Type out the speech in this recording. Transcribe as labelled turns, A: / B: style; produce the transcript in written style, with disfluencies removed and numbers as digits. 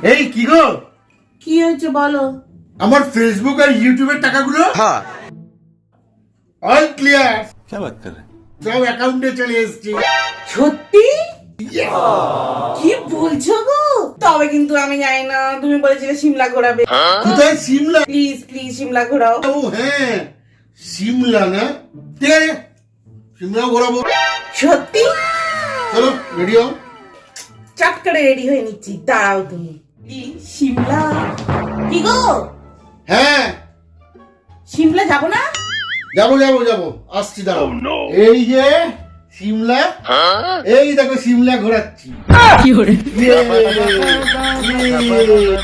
A: এই কি গো,
B: কি হয়েছে বলো?
A: আমার ফেসবুক আর ইউটিউবের টাকাগুলো অল ক্লিয়ার।
C: क्या बात कर रहे हैं?
A: সব অ্যাকাউন্টে চলে এসেছে।
B: সত্যি? কি বলছো গো? তবে কিন্তু আমি জানি না, তুমি বলেছিলে সিমলা ঘোরাবে।
A: কোথায়? সিমলা?
B: প্লিজ প্লিজ সিমলা ঘোরাও।
A: ও হ্যাঁ, সিমলা না, ঠিক আছে, সিমলা ঘোরাবো।
B: সত্যি?
A: চলো রেডি হও।
B: চট করে রেডি হয়ে নিচ্ছি, দাঁড়াও তুমি। সিমলা? কি গো,
A: হ্যাঁ
B: সিমলা যাবো না?
A: যাবো যাবো যাবো, আসছি, দাঁড়াও। এই যে সিমলা, এই দেখো সিমলা ঘোরাচ্ছি। ইয়ে, ইয়ে।